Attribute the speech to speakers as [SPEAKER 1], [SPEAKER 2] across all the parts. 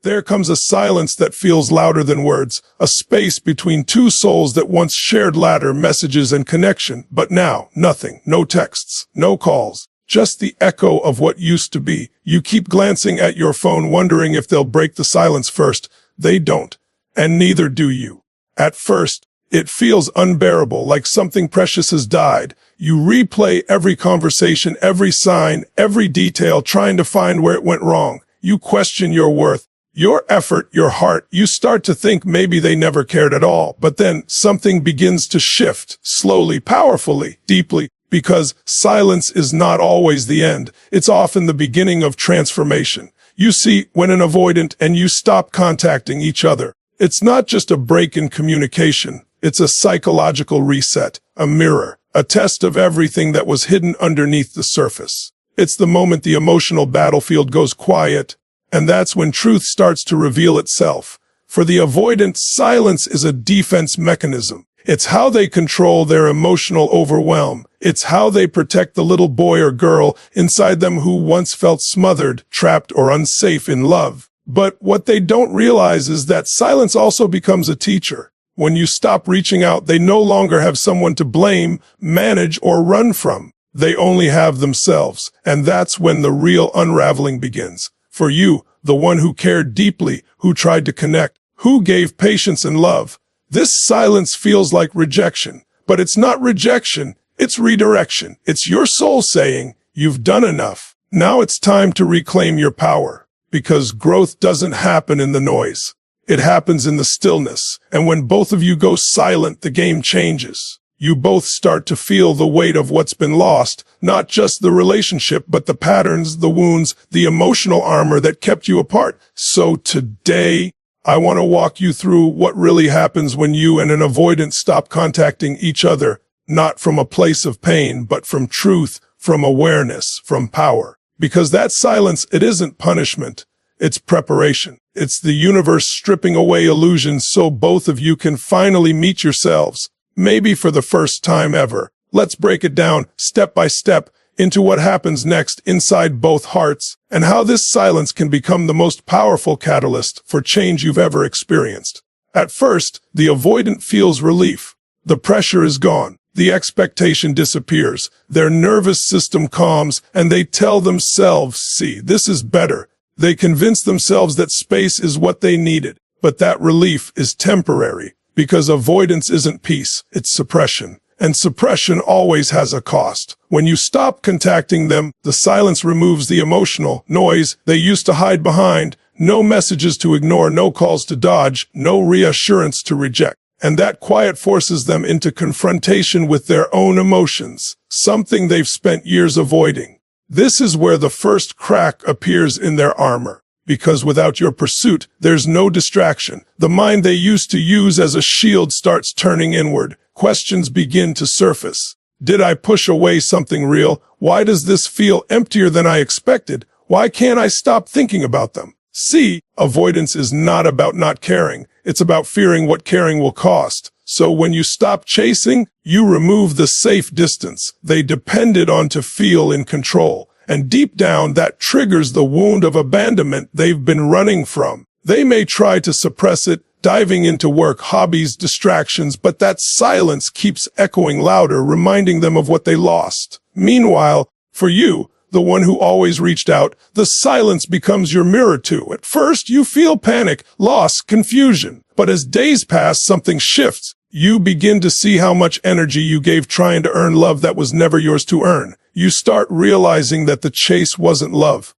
[SPEAKER 1] There comes a silence that feels louder than words, a space between two souls that once shared ladder, messages, and connection. But now, nothing, no texts, no calls, just the echo of what used to be. You keep glancing at your phone, wondering if they'll break the silence first. They don't, and neither do you. At first, it feels unbearable, like something precious has died. You replay every conversation, every sign, every detail, trying to find where it went wrong. You question your worth, your effort, your heart. You start to think maybe they never cared at all. But then something begins to shift, slowly, powerfully, deeply, because silence is not always the end. It's often the beginning of transformation. You see, when an avoidant and you stop contacting each other, it's not just a break in communication. It's a psychological reset, a mirror, a test of everything that was hidden underneath the surface. It's the moment the emotional battlefield goes quiet, and that's when truth starts to reveal itself. For the avoidant, silence is a defense mechanism. It's how they control their emotional overwhelm. It's how they protect the little boy or girl inside them who once felt smothered, trapped, or unsafe in love. But what they don't realize is that silence also becomes a teacher. When you stop reaching out, they no longer have someone to blame, manage, or run from. They only have themselves, and that's when the real unraveling begins. For you, the one who cared deeply, who tried to connect, who gave patience and love, this silence feels like rejection. But it's not rejection, it's redirection. It's your soul saying, you've done enough. Now it's time to reclaim your power. Because growth doesn't happen in the noise. It happens in the stillness. And when both of you go silent, the game changes. You both start to feel the weight of what's been lost, not just the relationship, but the patterns, the wounds, the emotional armor that kept you apart. So today, I want to walk you through what really happens when you and an avoidant stop contacting each other, not from a place of pain, but from truth, from awareness, from power. Because that silence, it isn't punishment, it's preparation. It's the universe stripping away illusions so both of you can finally meet yourselves, maybe for the first time ever. Let's break it down, step by step, into what happens next inside both hearts, and how this silence can become the most powerful catalyst for change you've ever experienced. At first, the avoidant feels relief. The pressure is gone. The expectation disappears, their nervous system calms, and they tell themselves, see, this is better. They convince themselves that space is what they needed. But that relief is temporary, because avoidance isn't peace, it's suppression. And suppression always has a cost. When you stop contacting them, the silence removes the emotional noise they used to hide behind. No messages to ignore, no calls to dodge, no reassurance to reject. And that quiet forces them into confrontation with their own emotions, something they've spent years avoiding. This is where the first crack appears in their armor. Because without your pursuit, there's no distraction. The mind they used to use as a shield starts turning inward. Questions begin to surface. Did I push away something real? Why does this feel emptier than I expected? Why can't I stop thinking about them? See, avoidance is not about not caring. It's about fearing what caring will cost. So when you stop chasing, you remove the safe distance they depended on to feel in control. And deep down, that triggers the wound of abandonment they've been running from. They may try to suppress it, diving into work, hobbies, distractions, but that silence keeps echoing louder, reminding them of what they lost. Meanwhile, for you, the one who always reached out, the silence becomes your mirror too. At first, you feel panic, loss, confusion. But as days pass, something shifts. You begin to see how much energy you gave trying to earn love that was never yours to earn. You start realizing that the chase wasn't love.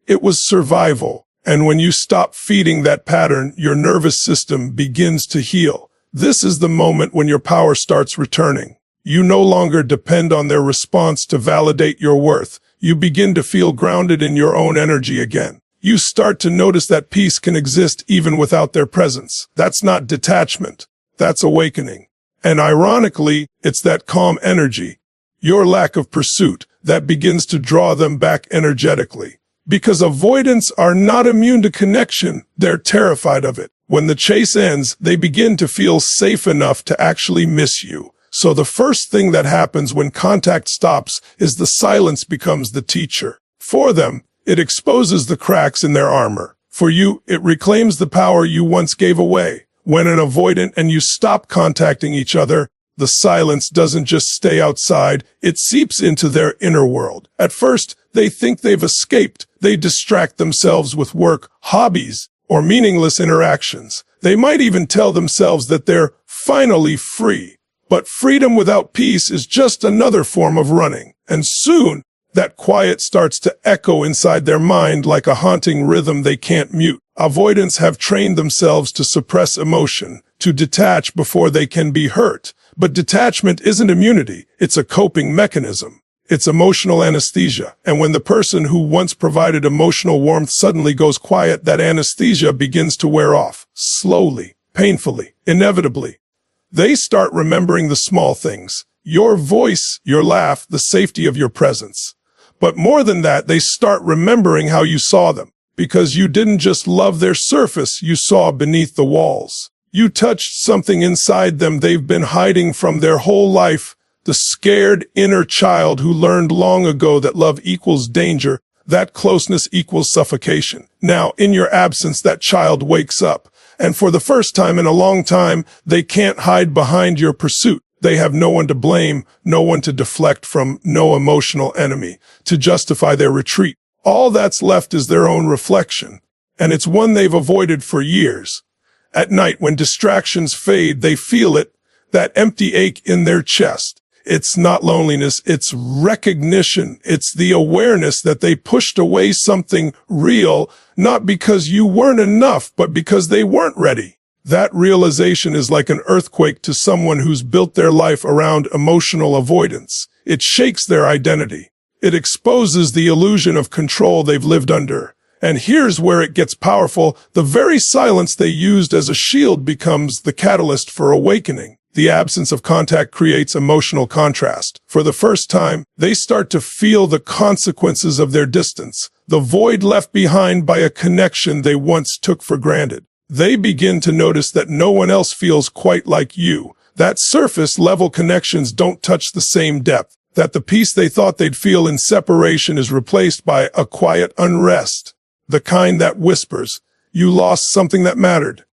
[SPEAKER 1] It was survival. And when you stop feeding that pattern, your nervous system begins to heal. This is the moment when your power starts returning. You no longer depend on their response to validate your worth. You begin to feel grounded in your own energy again. You start to notice that peace can exist even without their presence. That's not detachment. That's awakening. And ironically, it's that calm energy, your lack of pursuit, that begins to draw them back energetically. Because avoidants are not immune to connection, they're terrified of it. When the chase ends, they begin to feel safe enough to actually miss you. So the first thing that happens when contact stops is the silence becomes the teacher. For them, it exposes the cracks in their armor. For you, it reclaims the power you once gave away. When an avoidant and you stop contacting each other, the silence doesn't just stay outside, it seeps into their inner world. At first, they think they've escaped. They distract themselves with work, hobbies, or meaningless interactions. They might even tell themselves that they're finally free. But freedom without peace is just another form of running. And soon, that quiet starts to echo inside their mind like a haunting rhythm they can't mute. Avoidants have trained themselves to suppress emotion, to detach before they can be hurt. But detachment isn't immunity, it's a coping mechanism. It's emotional anesthesia, and when the person who once provided emotional warmth suddenly goes quiet, that anesthesia begins to wear off, slowly, painfully, inevitably. They start remembering the small things, your voice, your laugh, the safety of your presence. But more than that, they start remembering how you saw them, because you didn't just love their surface, you saw beneath the walls. You touched something inside them they've been hiding from their whole life, the scared inner child who learned long ago that love equals danger, that closeness equals suffocation. Now, in your absence, that child wakes up, and for the first time in a long time, they can't hide behind your pursuit. They have no one to blame, no one to deflect from, no emotional enemy to justify their retreat. All that's left is their own reflection, and it's one they've avoided for years. At night, when distractions fade, they feel it, that empty ache in their chest. It's not loneliness, it's recognition. It's the awareness that they pushed away something real, not because you weren't enough, but because they weren't ready. That realization is like an earthquake to someone who's built their life around emotional avoidance. It shakes their identity. It exposes the illusion of control they've lived under. And here's where it gets powerful. The very silence they used as a shield becomes the catalyst for awakening. The absence of contact creates emotional contrast. For the first time, they start to feel the consequences of their distance, the void left behind by a connection they once took for granted. They begin to notice that no one else feels quite like you, that surface-level connections don't touch the same depth, that the peace they thought they'd feel in separation is replaced by a quiet unrest. The kind that whispers, you lost something that mattered.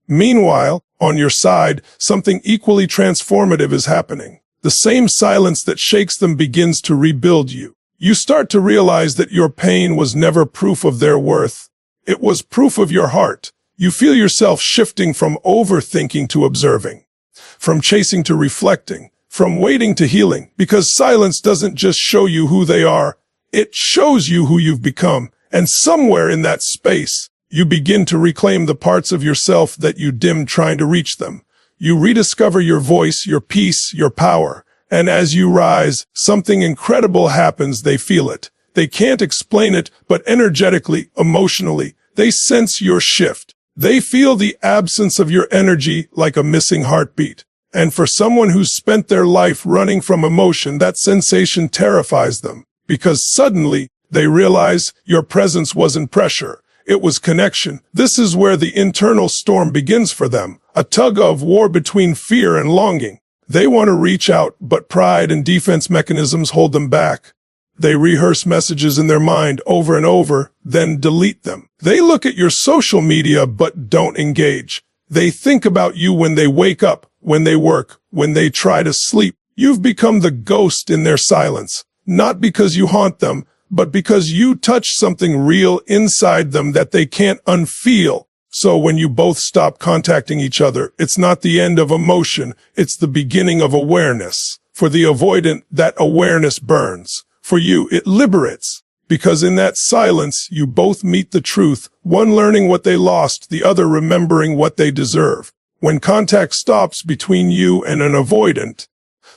[SPEAKER 1] Meanwhile, on your side, something equally transformative is happening. The same silence that shakes them begins to rebuild you. You start to realize that your pain was never proof of their worth. It was proof of your heart. You feel yourself shifting from overthinking to observing, from chasing to reflecting, from waiting to healing, because silence doesn't just show you who they are, it shows you who you've become. And somewhere in that space, you begin to reclaim the parts of yourself that you dimmed trying to reach them. You rediscover your voice, your peace, your power. And as you rise, something incredible happens. They feel it. They can't explain it, but energetically, emotionally, they sense your shift. They feel the absence of your energy like a missing heartbeat. And for someone who's spent their life running from emotion, that sensation terrifies them, because suddenly, they realize your presence wasn't pressure, it was connection. This is where the internal storm begins for them, a tug-of-war between fear and longing. They want to reach out, but pride and defense mechanisms hold them back. They rehearse messages in their mind over and over, then delete them. They look at your social media but don't engage. They think about you when they wake up, when they work, when they try to sleep. You've become the ghost in their silence, not because you haunt them, but because you touch something real inside them that they can't unfeel. So when you both stop contacting each other, it's not the end of emotion, it's the beginning of awareness. For the avoidant, that awareness burns. For you, it liberates. Because in that silence, you both meet the truth, one learning what they lost, the other remembering what they deserve. When contact stops between you and an avoidant,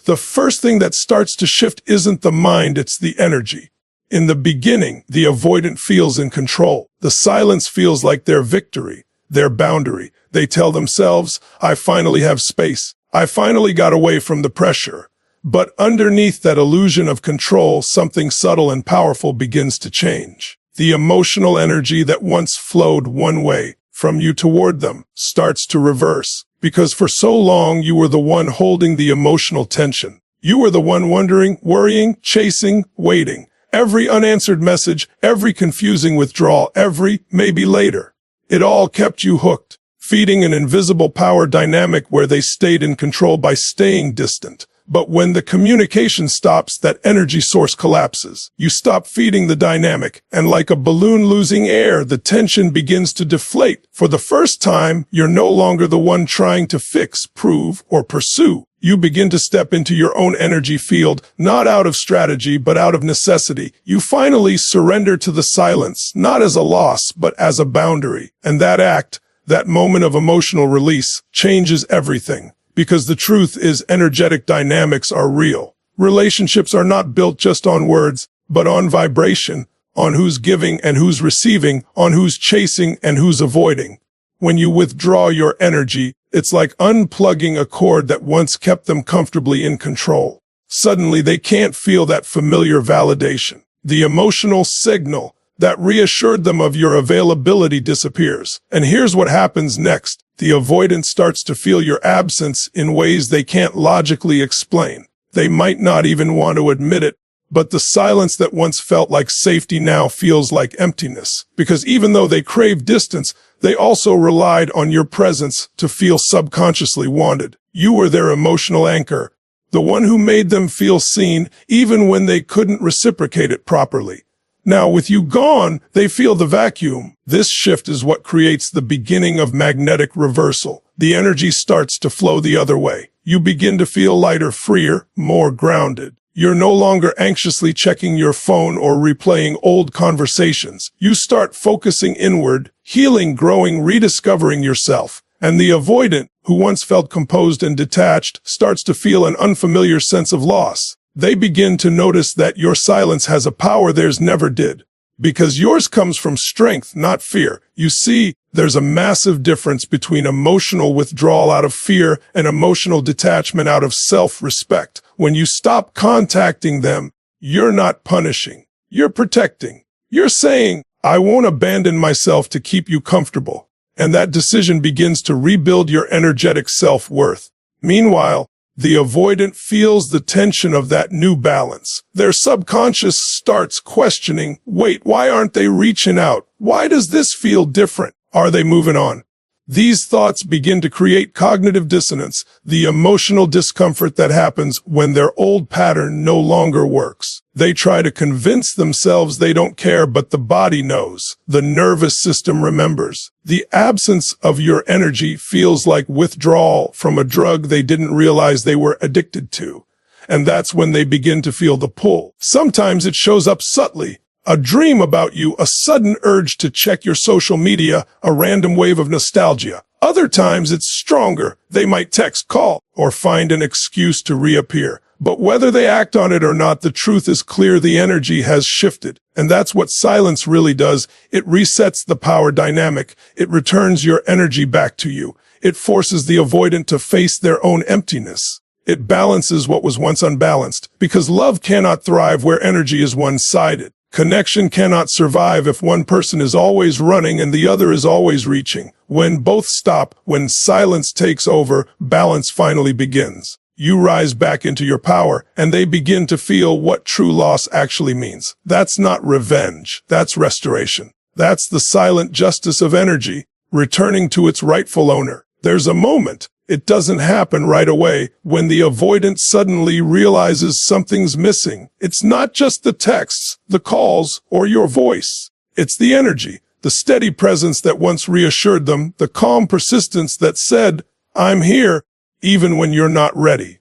[SPEAKER 1] the first thing that starts to shift isn't the mind, it's the energy. In the beginning, the avoidant feels in control. The silence feels like their victory, their boundary. They tell themselves, I finally have space. I finally got away from the pressure. But underneath that illusion of control, something subtle and powerful begins to change. The emotional energy that once flowed one way, from you toward them, starts to reverse. Because for so long, you were the one holding the emotional tension. You were the one wondering, worrying, chasing, waiting. Every unanswered message, every confusing withdrawal, every maybe later. It all kept you hooked, feeding an invisible power dynamic where they stayed in control by staying distant. But when the communication stops, that energy source collapses. You stop feeding the dynamic, and like a balloon losing air, the tension begins to deflate. For the first time, you're no longer the one trying to fix, prove, or pursue. You begin to step into your own energy field, not out of strategy, but out of necessity. You finally surrender to the silence, not as a loss, but as a boundary. And that act, that moment of emotional release, changes everything. Because the truth is, energetic dynamics are real. Relationships are not built just on words, but on vibration, on who's giving and who's receiving, on who's chasing and who's avoiding. When you withdraw your energy, it's like unplugging a cord that once kept them comfortably in control. Suddenly, they can't feel that familiar validation. The emotional signal that reassured them of your availability disappears. And here's what happens next. The avoidant starts to feel your absence in ways they can't logically explain. They might not even want to admit it, but the silence that once felt like safety now feels like emptiness. Because even though they crave distance, they also relied on your presence to feel subconsciously wanted. You were their emotional anchor, the one who made them feel seen, even when they couldn't reciprocate it properly. Now, with you gone, they feel the vacuum. This shift is what creates the beginning of magnetic reversal. The energy starts to flow the other way. You begin to feel lighter, freer, more grounded. You're no longer anxiously checking your phone or replaying old conversations. You start focusing inward, healing, growing, rediscovering yourself. And the avoidant, who once felt composed and detached, starts to feel an unfamiliar sense of loss. They begin to notice that your silence has a power theirs never did. Because yours comes from strength, not fear. You see, there's a massive difference between emotional withdrawal out of fear and emotional detachment out of self-respect. When you stop contacting them, you're not punishing. You're protecting. You're saying, I won't abandon myself to keep you comfortable. And that decision begins to rebuild your energetic self-worth. Meanwhile, the avoidant feels the tension of that new balance. Their subconscious starts questioning, wait, why aren't they reaching out? Why does this feel different? Are they moving on? These thoughts begin to create cognitive dissonance, the emotional discomfort that happens when their old pattern no longer works. They try to convince themselves they don't care, but the body knows. The nervous system remembers. The absence of your energy feels like withdrawal from a drug they didn't realize they were addicted to. And that's when they begin to feel the pull. Sometimes it shows up subtly. A dream about you, a sudden urge to check your social media, a random wave of nostalgia. Other times it's stronger. They might text, call, or find an excuse to reappear. But whether they act on it or not, the truth is clear. The energy has shifted. And that's what silence really does. It resets the power dynamic. It returns your energy back to you. It forces the avoidant to face their own emptiness. It balances what was once unbalanced, because love cannot thrive where energy is one-sided. Connection cannot survive if one person is always running and the other is always reaching. When both stop, when silence takes over, balance finally begins. You rise back into your power, and they begin to feel what true loss actually means. That's not revenge. That's restoration. That's the silent justice of energy, returning to its rightful owner. There's a moment. It doesn't happen right away when the avoidant suddenly realizes something's missing. It's not just the texts, the calls, or your voice. It's the energy, the steady presence that once reassured them, the calm persistence that said, I'm here, even when you're not ready.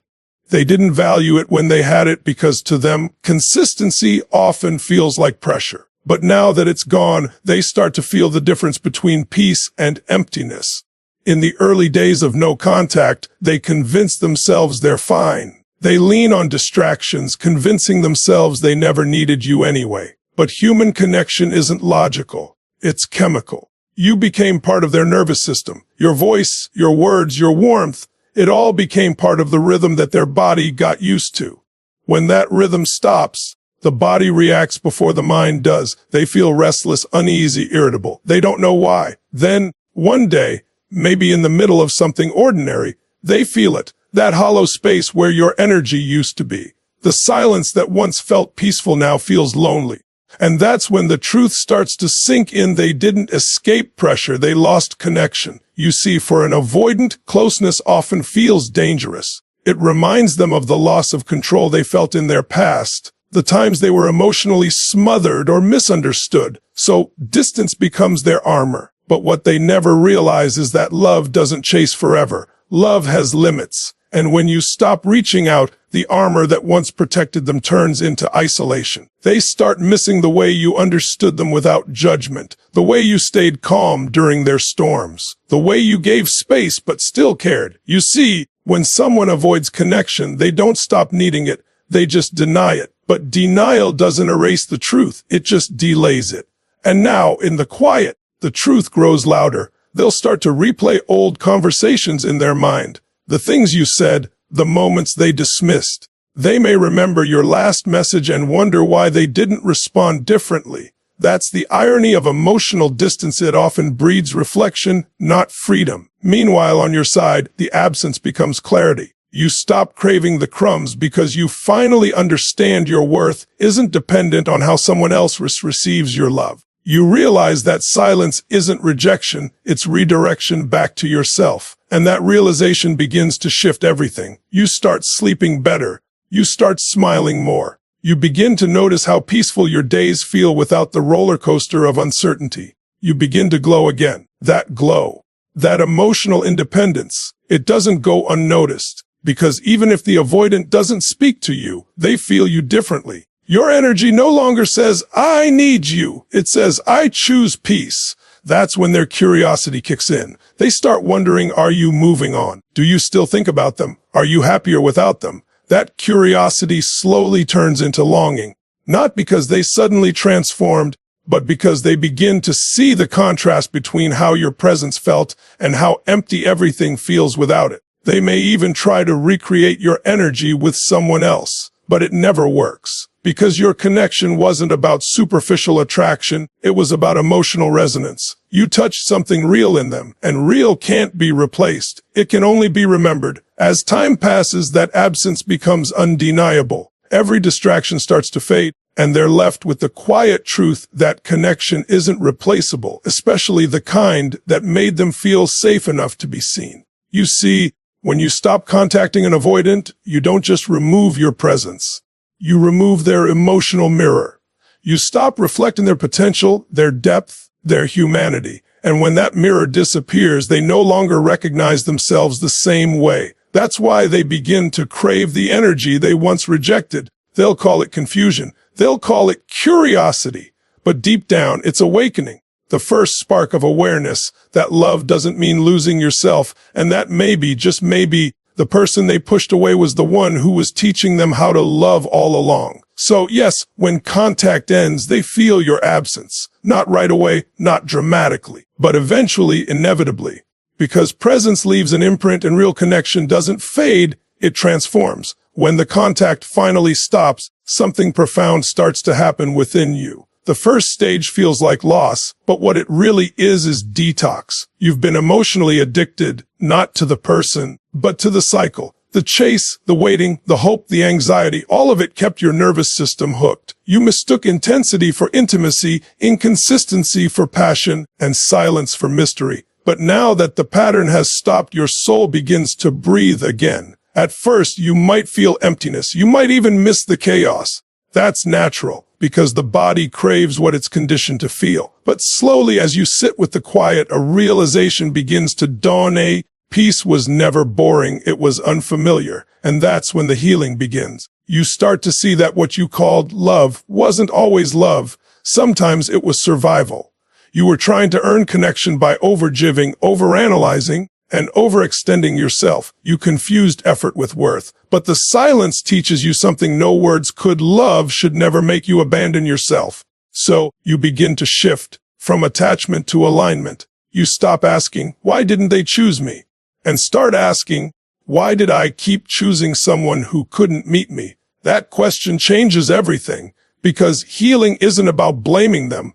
[SPEAKER 1] They didn't value it when they had it because to them, consistency often feels like pressure. But now that it's gone, they start to feel the difference between peace and emptiness. In the early days of no contact, they convince themselves they're fine. They lean on distractions, convincing themselves they never needed you anyway. But human connection isn't logical. It's chemical. You became part of their nervous system. Your voice, your words, your warmth, it all became part of the rhythm that their body got used to. When that rhythm stops, the body reacts before the mind does. They feel restless, uneasy, irritable. They don't know why. Then, one day, maybe in the middle of something ordinary, they feel it, that hollow space where your energy used to be. The silence that once felt peaceful now feels lonely. And that's when the truth starts to sink in. They didn't escape pressure, they lost connection. You see, for an avoidant, closeness often feels dangerous. It reminds them of the loss of control they felt in their past, the times they were emotionally smothered or misunderstood. So distance becomes their armor. But what they never realize is that love doesn't chase forever. Love has limits. And when you stop reaching out, the armor that once protected them turns into isolation. They start missing the way you understood them without judgment, the way you stayed calm during their storms, the way you gave space but still cared. You see, when someone avoids connection, they don't stop needing it, they just deny it. But denial doesn't erase the truth, it just delays it. And now, in the quiet, the truth grows louder. They'll start to replay old conversations in their mind. The things you said, the moments they dismissed. They may remember your last message and wonder why they didn't respond differently. That's the irony of emotional distance. It often breeds reflection, not freedom. Meanwhile, on your side, the absence becomes clarity. You stop craving the crumbs because you finally understand your worth isn't dependent on how someone else receives your love. You realize that silence isn't rejection, it's redirection back to yourself. And that realization begins to shift everything. You start sleeping better. You start smiling more. You begin to notice how peaceful your days feel without the roller coaster of uncertainty. You begin to glow again. That glow, that emotional independence, it doesn't go unnoticed. Because even if the avoidant doesn't speak to you, they feel you differently. Your energy no longer says, I need you. It says, I choose peace. That's when their curiosity kicks in. They start wondering, are you moving on? Do you still think about them? Are you happier without them? That curiosity slowly turns into longing. Not because they suddenly transformed, but because they begin to see the contrast between how your presence felt and how empty everything feels without it. They may even try to recreate your energy with someone else, but it never works. Because your connection wasn't about superficial attraction, it was about emotional resonance. You touched something real in them, and real can't be replaced. It can only be remembered. As time passes, that absence becomes undeniable. Every distraction starts to fade, and they're left with the quiet truth that connection isn't replaceable, especially the kind that made them feel safe enough to be seen. You see, when you stop contacting an avoidant, you don't just remove your presence. You remove their emotional mirror. You stop reflecting their potential, their depth, their humanity. And when that mirror disappears, they no longer recognize themselves the same way. That's why they begin to crave the energy they once rejected. They'll call it confusion. They'll call it curiosity. But deep down, it's awakening. The first spark of awareness that love doesn't mean losing yourself, and that maybe, just maybe, the person they pushed away was the one who was teaching them how to love all along. So yes, when contact ends, they feel your absence. Not right away, not dramatically, but eventually, inevitably. Because presence leaves an imprint and real connection doesn't fade, it transforms. When the contact finally stops, something profound starts to happen within you. The first stage feels like loss, but what it really is detox. You've been emotionally addicted, not to the person, but to the cycle. The chase, the waiting, the hope, the anxiety, all of it kept your nervous system hooked. You mistook intensity for intimacy, inconsistency for passion, and silence for mystery. But now that the pattern has stopped, your soul begins to breathe again. At first, you might feel emptiness. You might even miss the chaos. That's natural, because the body craves what it's conditioned to feel. But slowly, as you sit with the quiet, a realization begins to dawn. Peace was never boring, it was unfamiliar. And that's when the healing begins. You start to see that what you called love wasn't always love. Sometimes it was survival. You were trying to earn connection by overgiving, overanalyzing, and overextending yourself. You confused effort with worth. But the silence teaches you something no words could. Love should never make you abandon yourself. So you begin to shift from attachment to alignment. You stop asking, why didn't they choose me? And start asking, why did I keep choosing someone who couldn't meet me? That question changes everything, because healing isn't about blaming them.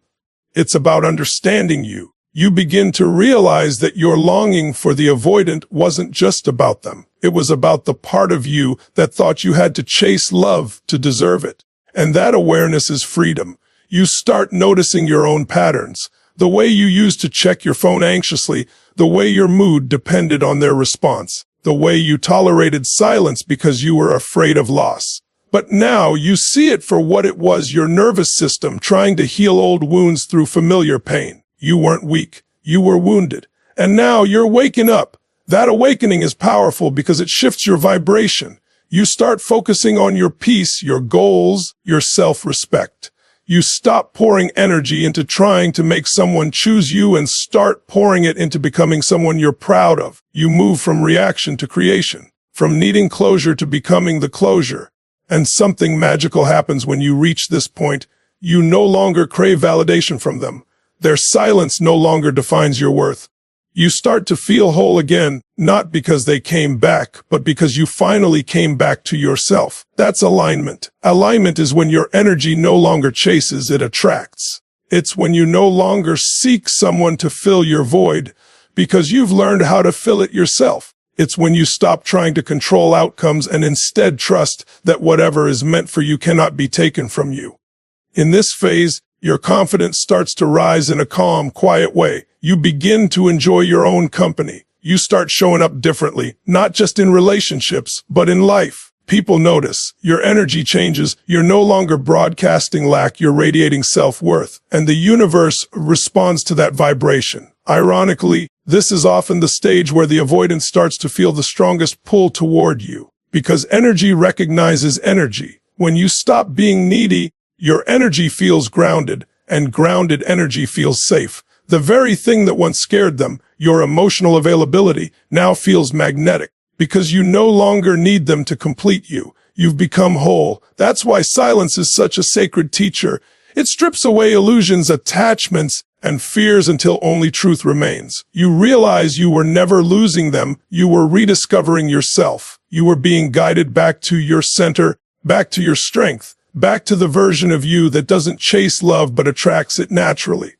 [SPEAKER 1] It's about understanding you. You begin to realize that your longing for the avoidant wasn't just about them. It was about the part of you that thought you had to chase love to deserve it. And that awareness is freedom. You start noticing your own patterns, the way you used to check your phone anxiously, the way your mood depended on their response, the way you tolerated silence because you were afraid of loss. But now you see it for what it was, your nervous system trying to heal old wounds through familiar pain. You weren't weak, you were wounded. And now you're waking up. That awakening is powerful because it shifts your vibration. You start focusing on your peace, your goals, your self-respect. You stop pouring energy into trying to make someone choose you and start pouring it into becoming someone you're proud of. You move from reaction to creation, from needing closure to becoming the closure. And something magical happens when you reach this point. You no longer crave validation from them. Their silence no longer defines your worth. You start to feel whole again, not because they came back, but because you finally came back to yourself. That's alignment. Alignment is when your energy no longer chases, it attracts. It's when you no longer seek someone to fill your void, because you've learned how to fill it yourself. It's when you stop trying to control outcomes and instead trust that whatever is meant for you cannot be taken from you. In this phase, your confidence starts to rise in a calm, quiet way. You begin to enjoy your own company. You start showing up differently, not just in relationships, but in life. People notice. Your energy changes. You're no longer broadcasting lack, you're radiating self-worth. And the universe responds to that vibration. Ironically, this is often the stage where the avoidant starts to feel the strongest pull toward you, because energy recognizes energy. When you stop being needy, your energy feels grounded, and grounded energy feels safe. The very thing that once scared them, your emotional availability, now feels magnetic, because you no longer need them to complete you. You've become whole. That's why silence is such a sacred teacher. It strips away illusions, attachments, and fears until only truth remains. You realize you were never losing them. You were rediscovering yourself. You were being guided back to your center, back to your strength, back to the version of you that doesn't chase love but attracts it naturally.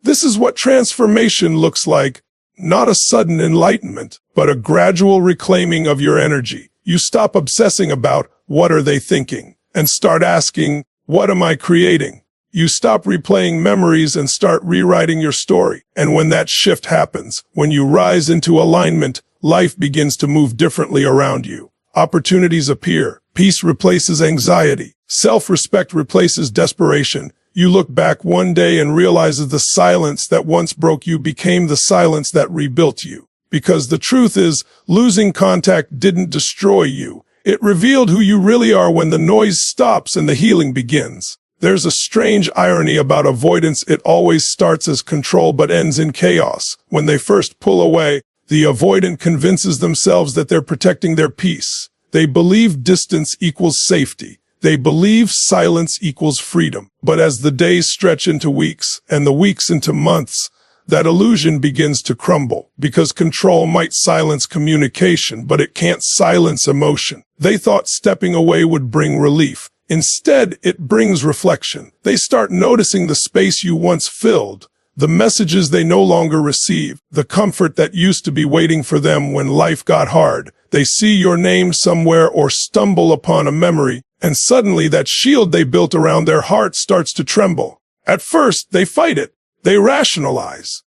[SPEAKER 1] This is what transformation looks like. Not a sudden enlightenment, but a gradual reclaiming of your energy. You stop obsessing about what are they thinking and start asking, what am I creating? You stop replaying memories and start rewriting your story. And when that shift happens, when you rise into alignment, life begins to move differently around you. Opportunities appear. Peace replaces anxiety. Self-respect replaces desperation. You look back one day and realize that the silence that once broke you became the silence that rebuilt you. Because the truth is, losing contact didn't destroy you. It revealed who you really are when the noise stops and the healing begins. There's a strange irony about avoidance. It always starts as control but ends in chaos. When they first pull away, the avoidant convinces themselves that they're protecting their peace. They believe distance equals safety. They believe silence equals freedom. But as the days stretch into weeks and the weeks into months, that illusion begins to crumble, because control might silence communication, but it can't silence emotion. They thought stepping away would bring relief. Instead, it brings reflection. They start noticing the space you once filled, the messages they no longer receive, the comfort that used to be waiting for them when life got hard. They see your name somewhere or stumble upon a memory, and suddenly that shield they built around their heart starts to tremble. At first, they fight it. They rationalize.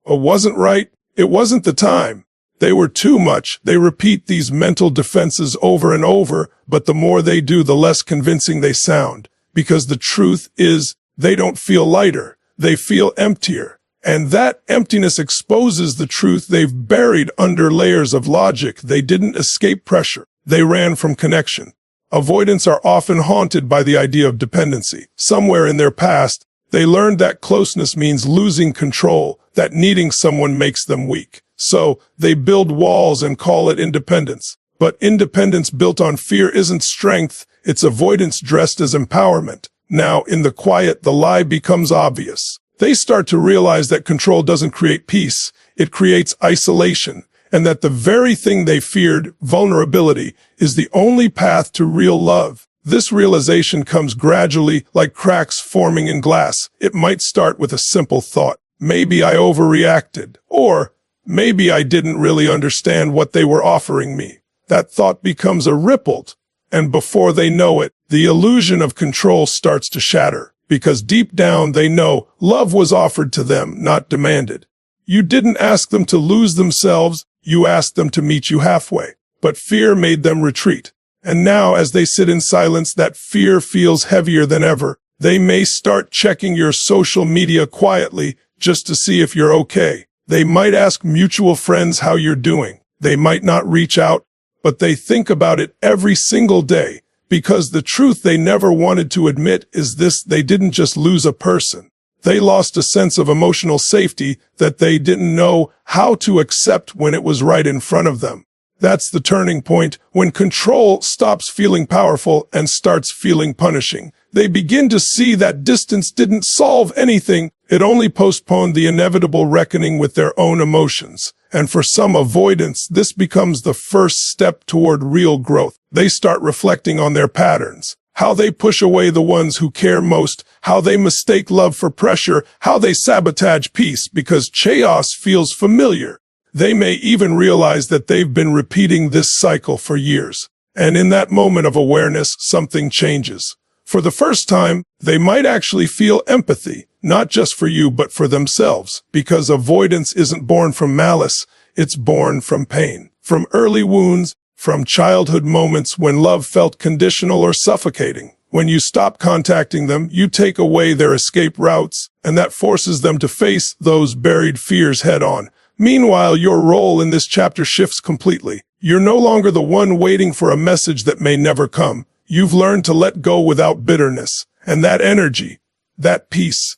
[SPEAKER 1] It wasn't right. It wasn't the time. They were too much. They repeat these mental defenses over and over, but the more they do, the less convincing they sound. Because the truth is, they don't feel lighter. They feel emptier. And that emptiness exposes the truth they've buried under layers of logic. They didn't escape pressure. They ran from connection. Avoidants are often haunted by the idea of dependency. Somewhere in their past, they learned that closeness means losing control, that needing someone makes them weak. So they build walls and call it independence. But independence built on fear isn't strength. It's avoidance dressed as empowerment. Now, in the quiet, the lie becomes obvious. They start to realize that control doesn't create peace. It creates isolation. And that the very thing they feared, vulnerability, is the only path to real love. This realization comes gradually, like cracks forming in glass. It might start with a simple thought. Maybe I overreacted. Or maybe I didn't really understand what they were offering me. That thought becomes a ripple. And before they know it, the illusion of control starts to shatter. because deep down they know love was offered to them, not demanded. You didn't ask them to lose themselves, you asked them to meet you halfway. But fear made them retreat. And now, as they sit in silence, that fear feels heavier than ever. They may start checking your social media quietly just to see if you're okay. They might ask mutual friends how you're doing. They might not reach out, but they think about it every single day, because the truth they never wanted to admit is this: they didn't just lose a person. They lost a sense of emotional safety that they didn't know how to accept when it was right in front of them. That's the turning point, when control stops feeling powerful and starts feeling punishing. They begin to see that distance didn't solve anything. It only postponed the inevitable reckoning with their own emotions. And for some avoidants, this becomes the first step toward real growth. They start reflecting on their patterns, how they push away the ones who care most, how they mistake love for pressure, how they sabotage peace because chaos feels familiar. They may even realize that they've been repeating this cycle for years. And in that moment of awareness, something changes. For the first time, they might actually feel empathy, not just for you, but for themselves, because avoidance isn't born from malice, it's born from pain, from early wounds, from childhood moments when love felt conditional or suffocating. When you stop contacting them, you take away their escape routes, and that forces them to face those buried fears head on. Meanwhile, your role in this chapter shifts completely. You're no longer the one waiting for a message that may never come. You've learned to let go without bitterness, and that energy, that peace,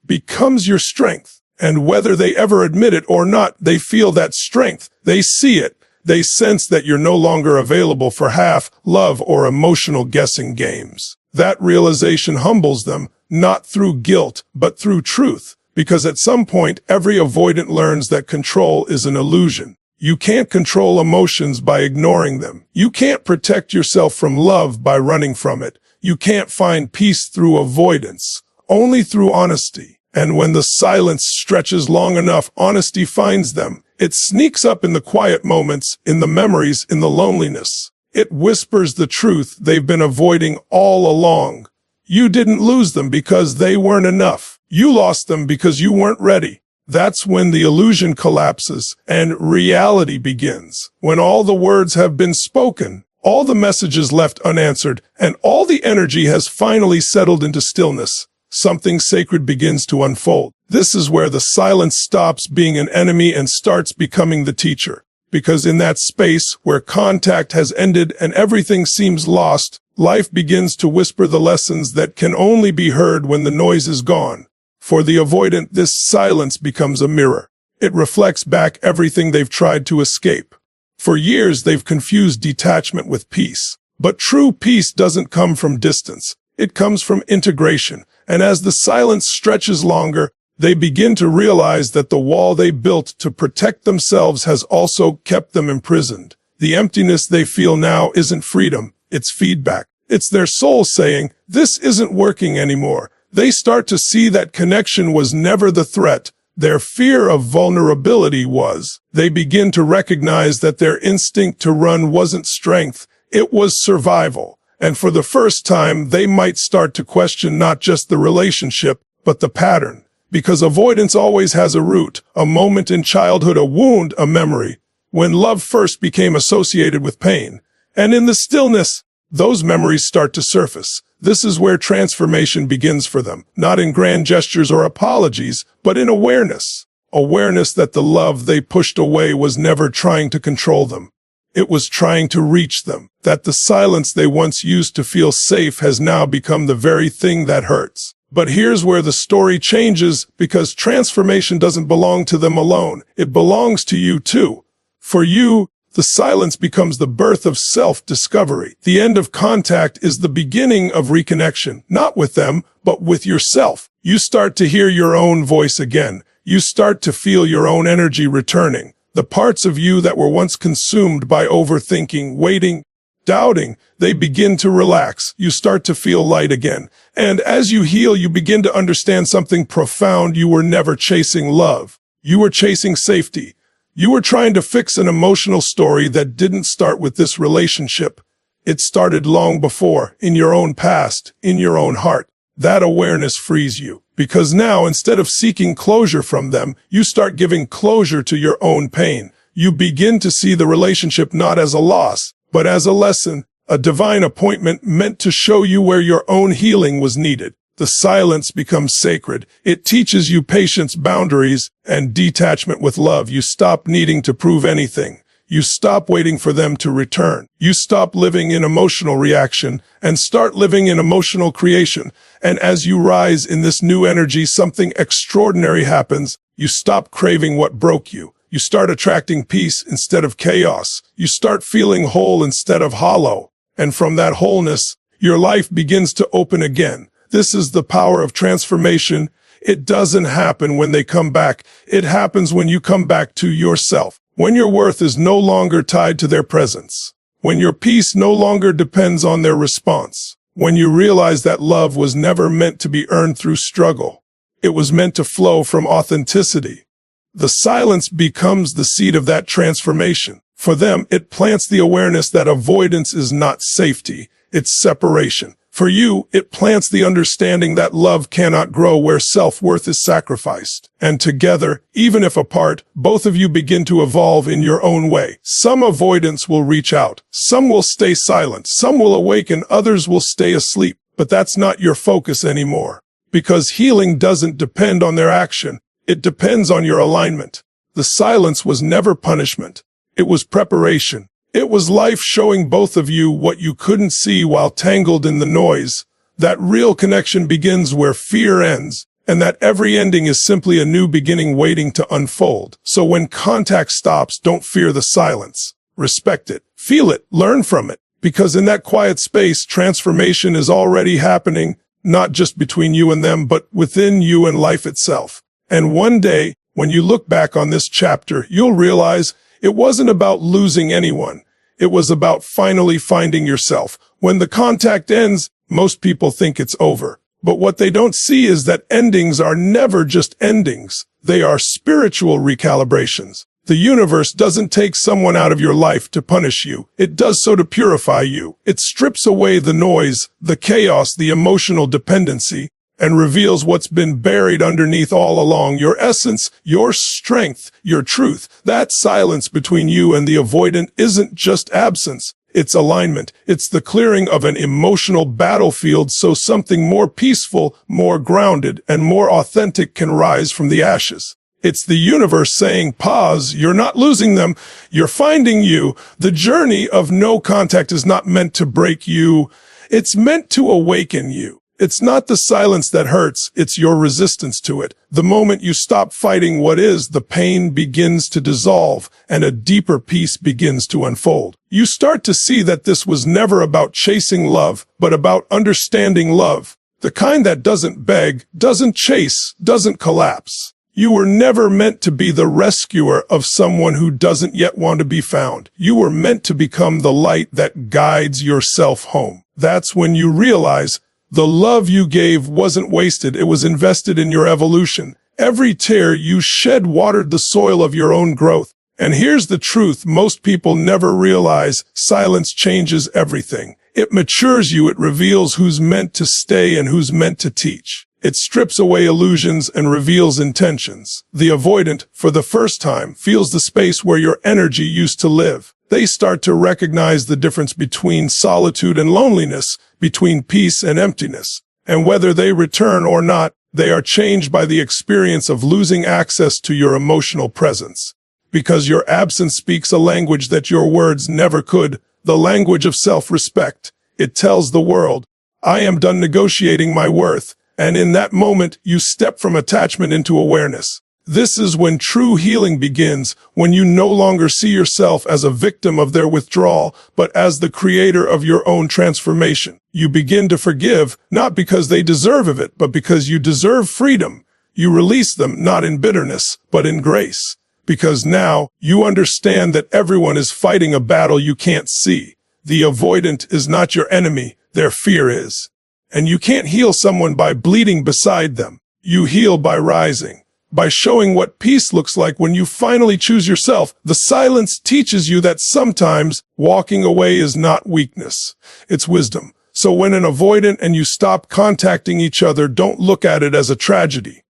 [SPEAKER 1] becomes your strength. And whether they ever admit it or not, they feel that strength. They see it. They sense that you're no longer available for half love or emotional guessing games. That realization humbles them, not through guilt, but through truth. Because at some point, every avoidant learns that control is an illusion. You can't control emotions by ignoring them. You can't protect yourself from love by running from it. You can't find peace through avoidance, only through honesty. And when the silence stretches long enough, honesty finds them. It sneaks up in the quiet moments, in the memories, in the loneliness. It whispers the truth they've been avoiding all along. You didn't lose them because they weren't enough. You lost them because you weren't ready. That's when the illusion collapses and reality begins. When all the words have been spoken, all the messages left unanswered, and all the energy has finally settled into stillness, something sacred begins to unfold. This is where the silence stops being an enemy and starts becoming the teacher. Because in that space where contact has ended and everything seems lost, life begins to whisper the lessons that can only be heard when the noise is gone. For the avoidant, this silence becomes a mirror. It reflects back everything they've tried to escape. For years, they've confused detachment with peace. But true peace doesn't come from distance. It comes from integration. And as the silence stretches longer, they begin to realize that the wall they built to protect themselves has also kept them imprisoned. The emptiness they feel now isn't freedom, it's feedback. It's their soul saying, "This isn't working anymore." They start to see that connection was never the threat. Their fear of vulnerability was. They begin to recognize that their instinct to run wasn't strength, it was survival. And for the first time, they might start to question not just the relationship, but the pattern. Because avoidance always has a root, a moment in childhood, a wound, a memory, when love first became associated with pain. And in the stillness, those memories start to surface. This is where transformation begins for them, not in grand gestures or apologies, but in awareness. Awareness that the love they pushed away was never trying to control them. It was trying to reach them. That the silence they once used to feel safe has now become the very thing that hurts. But here's where the story changes, because transformation doesn't belong to them alone. It belongs to you too. For you, the silence becomes the birth of self-discovery. The end of contact is the beginning of reconnection, not with them, but with yourself. You start to hear your own voice again. You start to feel your own energy returning. The parts of you that were once consumed by overthinking, waiting, doubting, they begin to relax. You start to feel light again. And as you heal, you begin to understand something profound. You were never chasing love. You were chasing safety. You were trying to fix an emotional story that didn't start with this relationship. It started long before, in your own past, in your own heart. That awareness frees you, because now instead of seeking closure from them, you start giving closure to your own pain. You begin to see the relationship not as a loss, but as a lesson, a divine appointment meant to show you where your own healing was needed. The silence becomes sacred. It teaches you patience, boundaries, and detachment with love. You stop needing to prove anything. You stop waiting for them to return. You stop living in emotional reaction and start living in emotional creation. And as you rise in this new energy, something extraordinary happens. You stop craving what broke you. You start attracting peace instead of chaos. You start feeling whole instead of hollow. And from that wholeness, your life begins to open again. This is the power of transformation. It doesn't happen when they come back. It happens when you come back to yourself. When your worth is no longer tied to their presence. When your peace no longer depends on their response. When you realize that love was never meant to be earned through struggle. It was meant to flow from authenticity. The silence becomes the seed of that transformation. For them, it plants the awareness that avoidance is not safety, it's separation. For you, it plants the understanding that love cannot grow where self-worth is sacrificed. And together, even if apart, both of you begin to evolve in your own way. Some avoidance will reach out. Some will stay silent. Some will awaken. Others will stay asleep. But that's not your focus anymore. Because healing doesn't depend on their action. It depends on your alignment. The silence was never punishment. It was preparation. It was life showing both of you what you couldn't see while tangled in the noise. That real connection begins where fear ends, and that every ending is simply a new beginning waiting to unfold. So when contact stops, don't fear the silence. Respect it. Feel it. Learn from it. Because in that quiet space, transformation is already happening, not just between you and them, but within you and life itself. And one day, when you look back on this chapter, you'll realize it wasn't about losing anyone. It was about finally finding yourself. When the contact ends, most people think it's over. But what they don't see is that endings are never just endings. They are spiritual recalibrations. The universe doesn't take someone out of your life to punish you. It does so to purify you. It strips away the noise, the chaos, the emotional dependency, and reveals what's been buried underneath all along, your essence, your strength, your truth. That silence between you and the avoidant isn't just absence, it's alignment. It's the clearing of an emotional battlefield so something more peaceful, more grounded, and more authentic can rise from the ashes. It's the universe saying, pause, you're not losing them, you're finding you. The journey of no contact is not meant to break you, it's meant to awaken you. It's not the silence that hurts, it's your resistance to it. The moment you stop fighting what is, the pain begins to dissolve, and a deeper peace begins to unfold. You start to see that this was never about chasing love, but about understanding love. The kind that doesn't beg, doesn't chase, doesn't collapse. You were never meant to be the rescuer of someone who doesn't yet want to be found. You were meant to become the light that guides yourself home. That's when you realize the love you gave wasn't wasted, it was invested in your evolution. Every tear you shed watered the soil of your own growth. And here's the truth most people never realize, silence changes everything. It matures you, it reveals who's meant to stay and who's meant to teach. It strips away illusions and reveals intentions. The avoidant, for the first time, feels the space where your energy used to live. They start to recognize the difference between solitude and loneliness, between peace and emptiness. And whether they return or not, they are changed by the experience of losing access to your emotional presence. Because your absence speaks a language that your words never could, the language of self-respect. It tells the world, I am done negotiating my worth. And in that moment, you step from attachment into awareness. This is when true healing begins, when you no longer see yourself as a victim of their withdrawal, but as the creator of your own transformation. You begin to forgive, not because they deserve of it, but because you deserve freedom. You release them, not in bitterness, but in grace. Because now, you understand that everyone is fighting a battle you can't see. The avoidant is not your enemy, their fear is. And you can't heal someone by bleeding beside them. You heal by rising. By showing what peace looks like when you finally choose yourself. The silence teaches you that sometimes walking away is not weakness. It's wisdom. So when an avoidant and you stop contacting each other, don't look at it as a tragedy.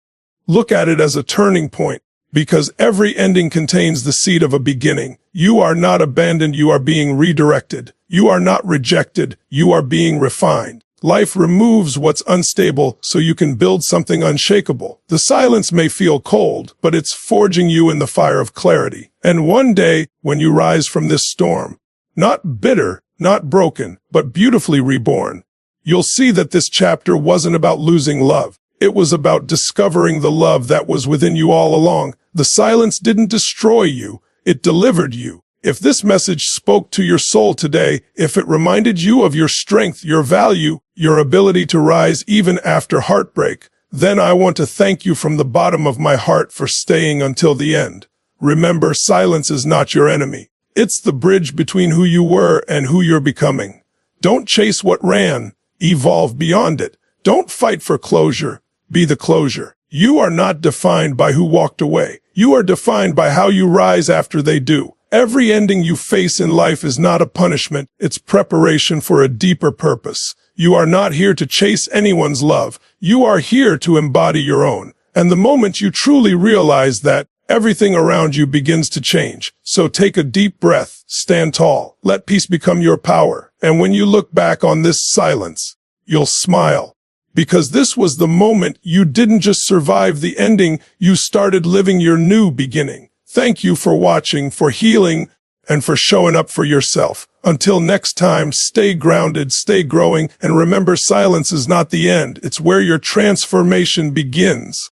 [SPEAKER 1] Look at it as a turning point, because every ending contains the seed of a beginning. You are not abandoned, you are being redirected. You are not rejected, you are being refined. Life removes what's unstable so you can build something unshakable. The silence may feel cold, but it's forging you in the fire of clarity. And one day, when you rise from this storm, not bitter, not broken, but beautifully reborn, you'll see that this chapter wasn't about losing love. It was about discovering the love that was within you all along. The silence didn't destroy you, it delivered you. If this message spoke to your soul today, if it reminded you of your strength, your value, your ability to rise even after heartbreak, then I want to thank you from the bottom of my heart for staying until the end. Remember, silence is not your enemy. It's the bridge between who you were and who you're becoming. Don't chase what ran, evolve beyond it. Don't fight for closure, be the closure. You are not defined by who walked away. You are defined by how you rise after they do. Every ending you face in life is not a punishment, it's preparation for a deeper purpose. You are not here to chase anyone's love. You are here to embody your own. And the moment you truly realize that, everything around you begins to change. So take a deep breath, stand tall, let peace become your power. And when you look back on this silence, you'll smile. Because this was the moment you didn't just survive the ending, you started living your new beginning. Thank you for watching, for healing, and for showing up for yourself. Until next time, stay grounded, stay growing, and remember, silence is not the end. It's where your transformation begins.